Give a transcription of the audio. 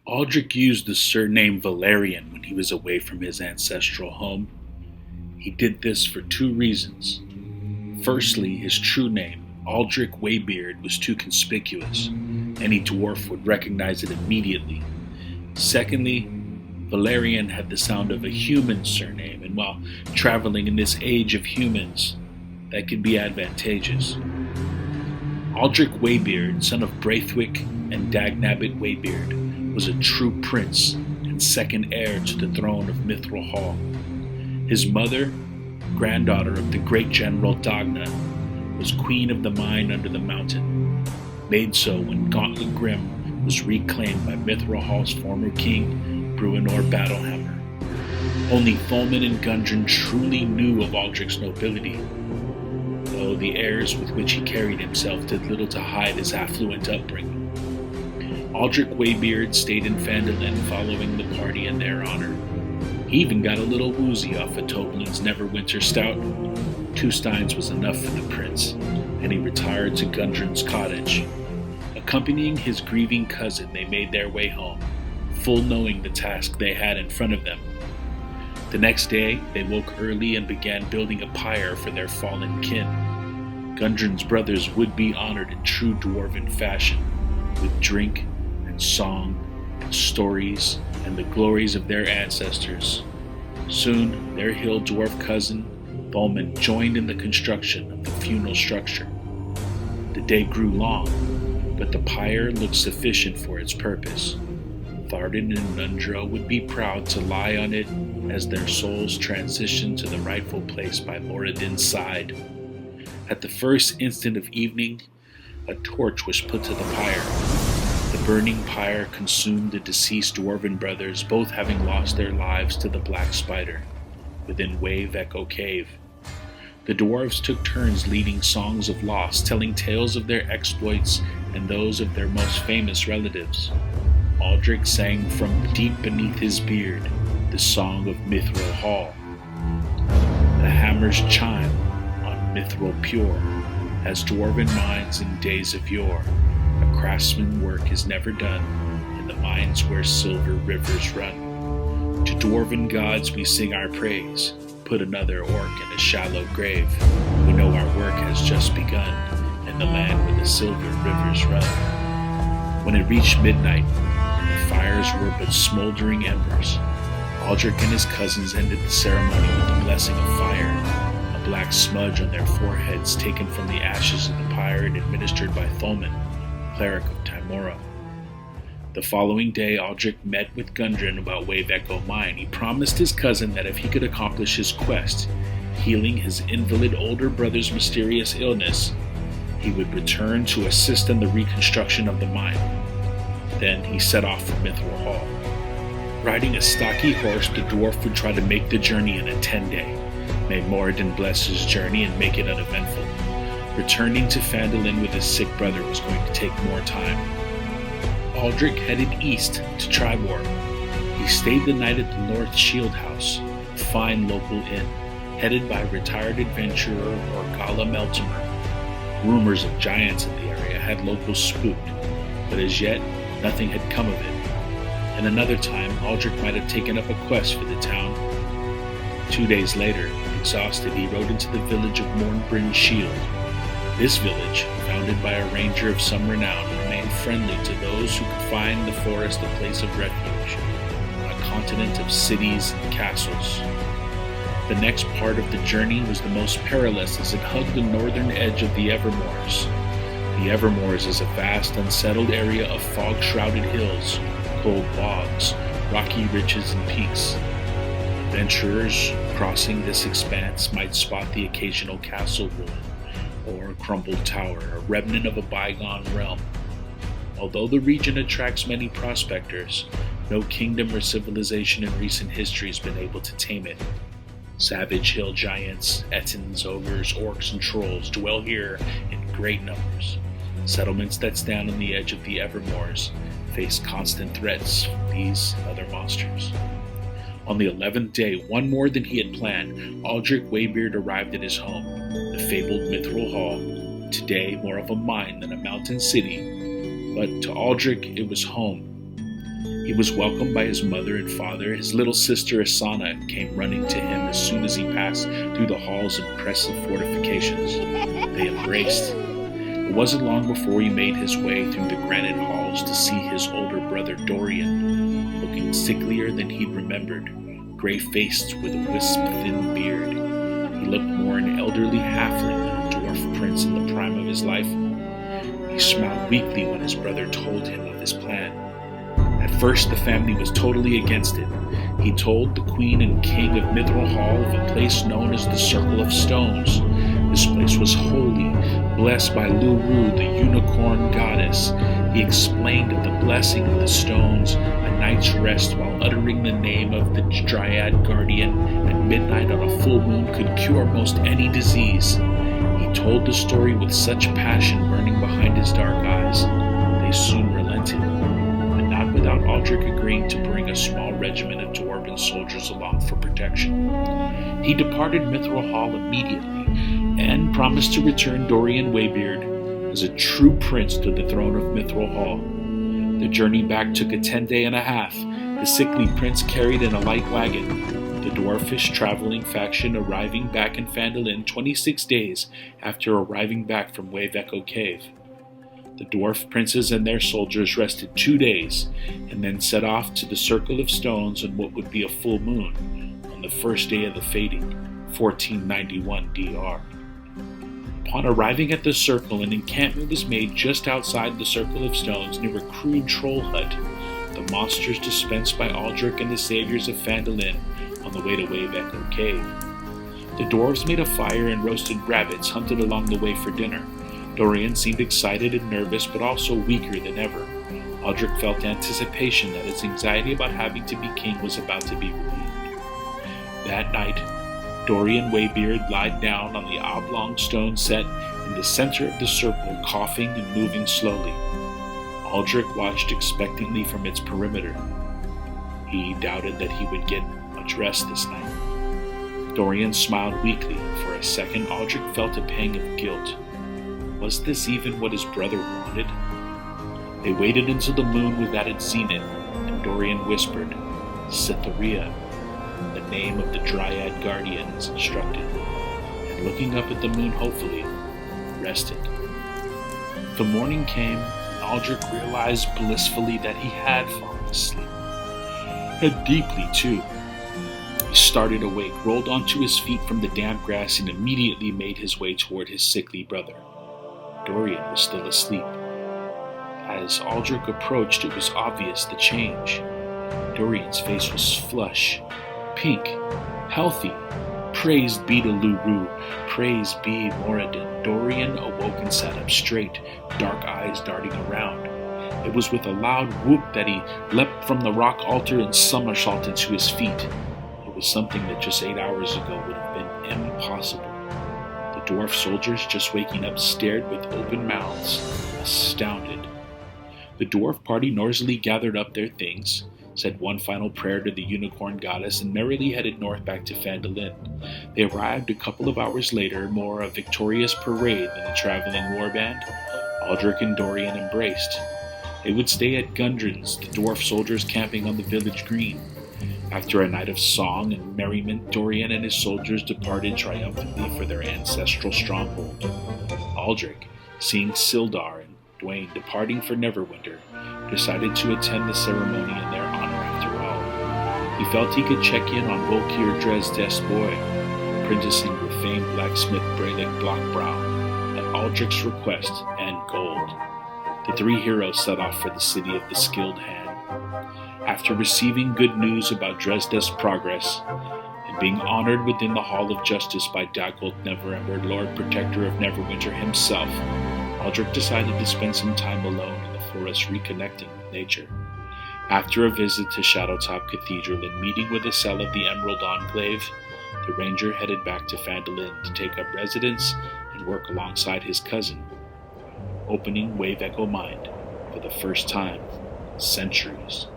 Aldrick used the surname Valarian when he was away from his ancestral home. He did this for two reasons. Firstly, his true name, Aldrick Waybeard, was too conspicuous. Any dwarf would recognize it immediately. Secondly, Valarian had the sound of a human surname, and while traveling in this age of humans, that could be advantageous. Aldrick Waybeard, son of Braithwick and Dagnabbit Waybeard, was a true prince and second heir to the throne of Mithril Hall. His mother, granddaughter of the great general Dagna, was queen of the mine under the mountain, made so when Gauntlet Grim was reclaimed by Mithril Hall's former king, Bruenor Battlehammer. Only Tholman and Gundren truly knew of Aldrick's nobility, though the airs with which he carried himself did little to hide his affluent upbringing. Aldrick Waybeard stayed in Phandalin following the party in their honor. He even got a little woozy off of Toblin's Neverwinter Stout. 2 steins was enough for the prince, and he retired to Gundren's cottage. Accompanying his grieving cousin, they made their way home, full knowing the task they had in front of them. The next day, they woke early and began building a pyre for their fallen kin. Gundren's brothers would be honored in true dwarven fashion, with drink and song and stories and the glories of their ancestors. Soon, their hill dwarf cousin, Tholman, joined in the construction of the funeral structure. The day grew long, but the pyre looked sufficient for its purpose. Tharden and Nundro would be proud to lie on it as their souls transitioned to the rightful place by Moradin's side. At the first instant of evening, a torch was put to the pyre. The burning pyre consumed the deceased dwarven brothers, both having lost their lives to the Black Spider within Wave Echo Cave. The dwarves took turns leading songs of loss, telling tales of their exploits and those of their most famous relatives. Aldrick sang from deep beneath his beard the song of Mithril Hall. The hammers chime on Mithril pure, as dwarven mines in days of yore. A craftsman's work is never done in the mines where silver rivers run. To dwarven gods we sing our praise, put another orc in a shallow grave. We know our work has just begun in the land where the silver rivers run. When it reached midnight, the fires were but smoldering embers. Aldrick and his cousins ended the ceremony with the blessing of fire, a black smudge on their foreheads taken from the ashes of the pyre and administered by Tholman, cleric of Tymora. The following day, Aldrick met with Gundren about Wave Echo Mine. He promised his cousin that if he could accomplish his quest, healing his invalid older brother's mysterious illness, he would return to assist in the reconstruction of the mine. Then he set off for Mithril Hall. Riding a stocky horse, the dwarf would try to make the journey in a 10-day. May Moradin bless his journey and make it uneventful. Returning to Phandalin with his sick brother was going to take more time. Aldrick headed east to Tribor. He stayed the night at the North Shield House, a fine local inn, headed by retired adventurer Orgala Meltimer. Rumors of giants in the area had locals spooked, but as yet, nothing had come of it. And another time, Aldrick might have taken up a quest for the town. 2 days later, exhausted, he rode into the village of Mornbryn Shield. This village, founded by a ranger of some renown, remained friendly to those who could find the forest a place of refuge, on a continent of cities and castles. The next part of the journey was the most perilous as it hugged the northern edge of the Evermoors. The Evermoors is a vast, unsettled area of fog-shrouded hills, cold bogs, rocky ridges, and peaks. Adventurers crossing this expanse might spot the occasional castle ruin, or a crumbled tower, a remnant of a bygone realm. Although the region attracts many prospectors, no kingdom or civilization in recent history has been able to tame it. Savage hill giants, ettins, ogres, orcs, and trolls dwell here in great numbers. Settlements that stand on the edge of the Evermoors face constant threats from these and other monsters. On the 11th day, one more than he had planned, Aldrick Waybeard arrived at his home, the fabled Mithril Hall, today more of a mine than a mountain city, but to Aldrick it was home. He was welcomed by his mother and father. His little sister Asana came running to him as soon as he passed through the hall's impressive fortifications. They embraced. It wasn't long before he made his way through the granite halls to see his older brother Dorian, looking sicklier than he'd remembered, gray-faced with a wisp-thin beard. He looked more an elderly halfling than a dwarf prince in the prime of his life. He smiled weakly when his brother told him of his plan. At first, the family was totally against it. He told the queen and king of Mithril Hall of a place known as the Circle of Stones. This place was holy, blessed by Luru, the unicorn goddess. He explained of the blessing of the stones, a night's rest while uttering the name of the Dryad Guardian at midnight on a full moon could cure most any disease. He told the story with such passion burning behind his dark eyes. They soon relented, but not without Aldrick agreeing to bring a small regiment of dwarven soldiers along for protection. He departed Mithril Hall immediately, and promised to return Dorian Waybeard as a true prince to the throne of Mithril Hall. The journey back took a 10-day and a half. The sickly prince carried in a light wagon, the dwarfish traveling faction arriving back in Phandalin 26 days after arriving back from Wave Echo Cave. The dwarf princes and their soldiers rested 2 days, and then set off to the Circle of Stones on what would be a full moon, on the first day of the fading, 1491 DR. Upon arriving at the circle, an encampment was made just outside the Circle of Stones near a crude troll hut, the monsters dispensed by Aldrick and the saviors of Phandalin on the way to Wave Echo Cave. The dwarves made a fire and roasted rabbits hunted along the way for dinner. Dorian seemed excited and nervous, but also weaker than ever. Aldrick felt anticipation that his anxiety about having to be king was about to be relieved. That night, Dorian Waybeard lied down on the oblong stone set in the center of the circle, coughing and moving slowly. Aldrick watched expectantly from its perimeter. He doubted that he would get much rest this night. Dorian smiled weakly, and for a second Aldrick felt a pang of guilt. Was this even what his brother wanted? They waited until the moon was at its zenith, and Dorian whispered, "Cytherea, the name of the Dryad Guardian as instructed," and looking up at the moon hopefully, rested. The morning came, and Aldrick realized blissfully that he had fallen asleep. And deeply, too. He started awake, rolled onto his feet from the damp grass, and immediately made his way toward his sickly brother. Dorian was still asleep. As Aldrick approached, it was obvious the change. Dorian's face was flush, pink, healthy. Praised be to Luru, praised be Moradin. Dorian awoke and sat up straight, dark eyes darting around. It was with a loud whoop that he leapt from the rock altar and somersaulted to his feet. It was something that just 8 hours ago would have been impossible. The dwarf soldiers, just waking up, stared with open mouths, astounded. The dwarf party noisily gathered up their things, said one final prayer to the unicorn goddess, and merrily headed north back to Phandalin. They arrived a couple of hours later, more a victorious parade than a traveling warband. Aldrick and Dorian embraced. They would stay at Gundren's, the dwarf soldiers camping on the village green. After a night of song and merriment, Dorian and his soldiers departed triumphantly for their ancestral stronghold. Aldrick, seeing Sildar and Dwayne departing for Neverwinter, decided to attend the ceremony in their honor after all. He felt he could check in on Volkir Dresdes Boy, apprenticing with famed blacksmith Braylik Blockbrow, at Aldrick's request and gold. The three heroes set off for the city of the Skilled Hand. After receiving good news about Dresdes' progress, and being honored within the Hall of Justice by Dagult Neverember, Lord Protector of Neverwinter himself, Aldrick decided to spend some time alone in the forest reconnecting with nature. After a visit to Shadowtop Cathedral and meeting with a cell of the Emerald Enclave, the ranger headed back to Phandalin to take up residence and work alongside his cousin, opening Wave Echo Mind for the first time in centuries.